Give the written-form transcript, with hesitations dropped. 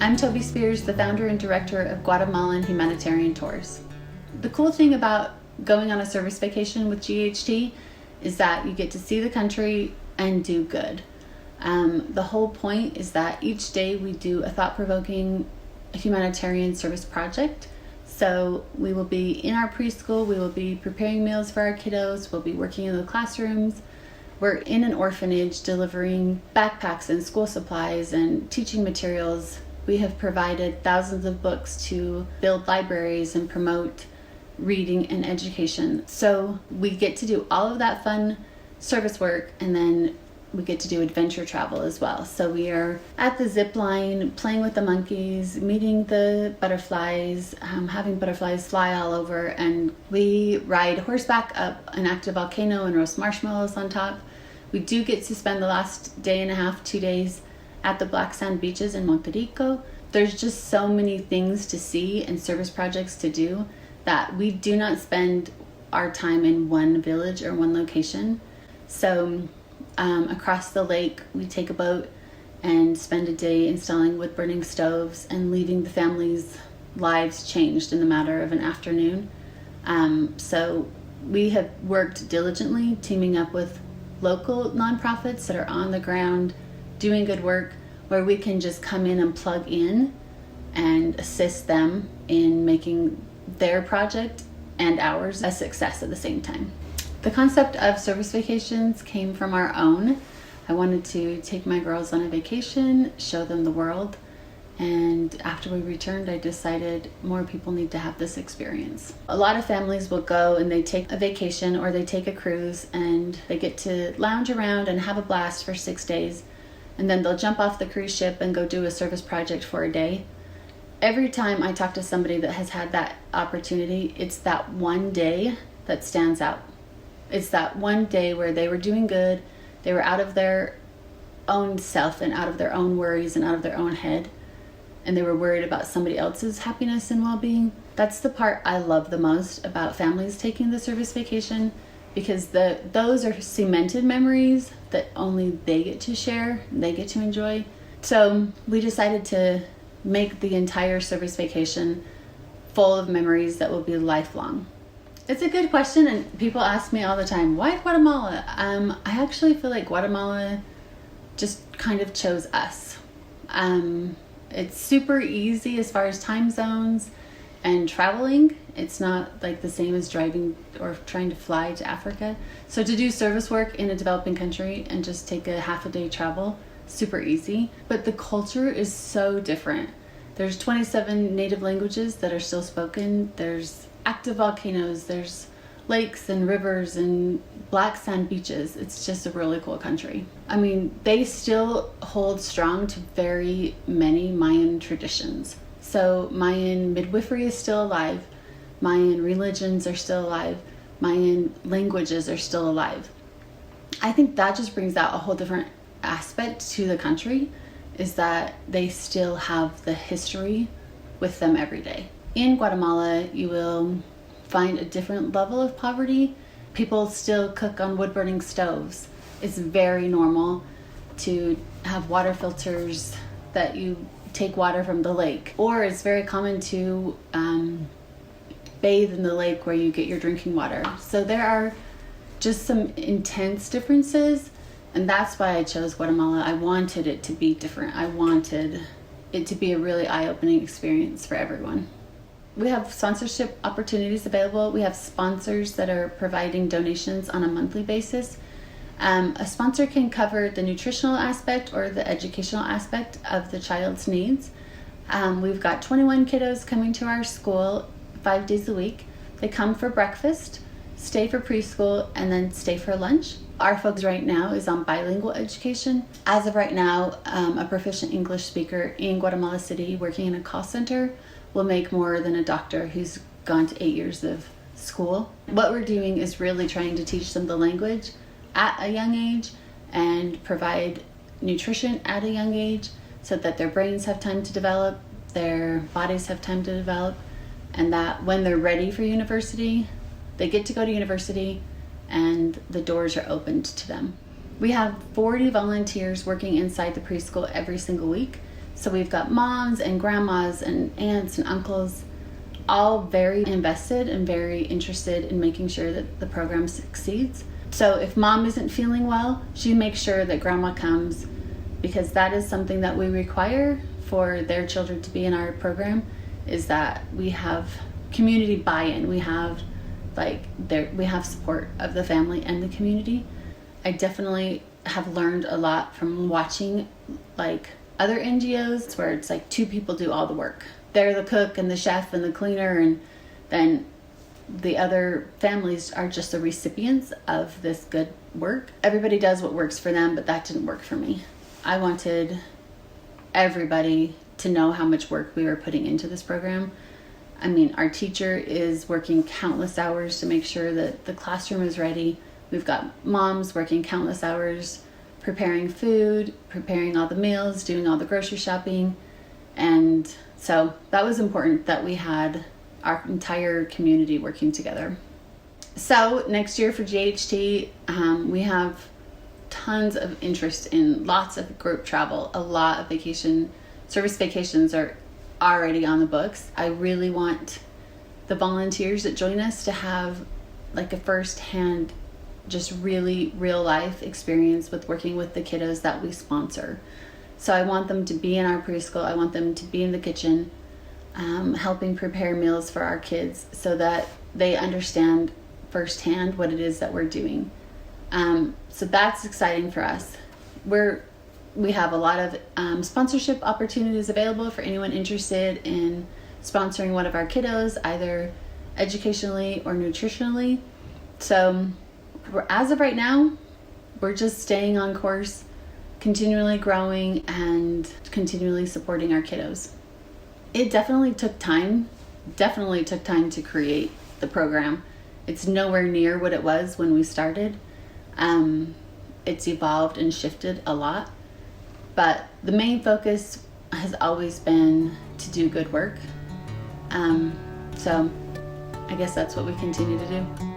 I'm Tobie Spears, the founder and director of Guatemalan Humanitarian Tours. The cool thing about going on a service vacation with GHT is that you get to see the country and do good. The whole point is that each day we do a thought-provoking humanitarian service project. So we will be in our preschool, we will be preparing meals for our kiddos, we'll be working in the classrooms. We're in an orphanage delivering backpacks and school supplies and teaching materials. We have provided thousands of books to build libraries and promote reading and education. So we get to do all of that fun service work, and then we get to do adventure travel as well. So we are at the zip line, playing with the monkeys, meeting the butterflies, having butterflies fly all over, and we ride horseback up an active volcano and roast marshmallows on top. We do get to spend the last day and a half, 2 days at the black sand beaches in Monterrico. There's just so many things to see and service projects to do that we do not spend our time in one village or one location. So across the lake, we take a boat and spend a day installing wood burning stoves and leaving the families' lives changed in the matter of an afternoon. So we have worked diligently teaming up with local nonprofits that are on the ground doing good work, where we can just come in and plug in and assist them in making their project and ours a success at the same time. The concept of service vacations came from our own. I wanted to take my girls on a vacation, show them the world, and after we returned, I decided more people need to have this experience. A lot of families will go and they take a vacation or they take a cruise and they get to lounge around and have a blast for 6 days, and then they'll jump off the cruise ship and go do a service project for a day. Every time I talk to somebody that has had that opportunity, it's that one day that stands out. It's that one day where they were doing good, they were out of their own self and out of their own worries and out of their own head, and they were worried about somebody else's happiness and well-being. That's the part I love the most about families taking the service vacation, because those are cemented memories that only they get to share, they get to enjoy. So we decided to make the entire service vacation full of memories that will be lifelong. It's a good question, and people ask me all the time, why Guatemala? I actually feel like Guatemala just kind of chose us. It's super easy as far as time zones and traveling. It's not like the same as driving or trying to fly to Africa. So to do service work in a developing country and just take a half a day travel, super easy. But the culture is so different. There's 27 native languages that are still spoken. There's active volcanoes, there's lakes and rivers and black sand beaches. It's just a really cool country. I mean, they still hold strong to very many Mayan traditions. So Mayan midwifery is still alive, Mayan religions are still alive, Mayan languages are still alive. I think that just brings out a whole different aspect to the country, is that they still have the history with them every day. In Guatemala, you will find a different level of poverty. People still cook on wood-burning stoves. It's very normal to have water filters that you take water from the lake. Or it's very common to bathe in the lake where you get your drinking water. So there are just some intense differences, and that's why I chose Guatemala. I wanted it to be different. I wanted it to be a really eye-opening experience for everyone. We have sponsorship opportunities available. We have sponsors that are providing donations on a monthly basis. A sponsor can cover the nutritional aspect or the educational aspect of the child's needs. We've got 21 kiddos coming to our school 5 days a week. They come for breakfast, stay for preschool, and then stay for lunch. Our focus right now is on bilingual education. As of right now, a proficient English speaker in Guatemala City working in a call center will make more than a doctor who's gone to 8 years of school. What we're doing is really trying to teach them the language at a young age and provide nutrition at a young age so that their brains have time to develop, their bodies have time to develop, and that when they're ready for university, they get to go to university and the doors are opened to them. We have 40 volunteers working inside the preschool every single week. So we've got moms and grandmas and aunts and uncles, all very invested and very interested in making sure that the program succeeds. So if mom isn't feeling well, she makes sure that grandma comes, because that is something that we require for their children to be in our program, is that we have community buy-in. We have support of the family and the community. I definitely have learned a lot from watching other NGOs where it's two people do all the work. They're the cook and the chef and the cleaner, and then the other families are just the recipients of this good work. Everybody does what works for them, but that didn't work for me. I wanted everybody to know how much work we were putting into this program. I mean, our teacher is working countless hours to make sure that the classroom is ready. We've got moms working countless hours preparing food, preparing all the meals, doing all the grocery shopping. And so that was important that we had our entire community working together. So next year for GHT, we have tons of interest in lots of group travel. A lot of service vacations are already on the books. I really want the volunteers that join us to have a first-hand, just really real life experience with working with the kiddos that we sponsor. So I want them to be in our preschool. I want them to be in the kitchen, helping prepare meals for our kids so that they understand firsthand what it is that we're doing. So that's exciting for us. We have a lot of sponsorship opportunities available for anyone interested in sponsoring one of our kiddos, either educationally or nutritionally. So as of right now, we're just staying on course, continually growing and continually supporting our kiddos. It definitely took time to create the program. It's nowhere near what it was when we started. It's evolved and shifted a lot, but the main focus has always been to do good work. So I guess that's what we continue to do.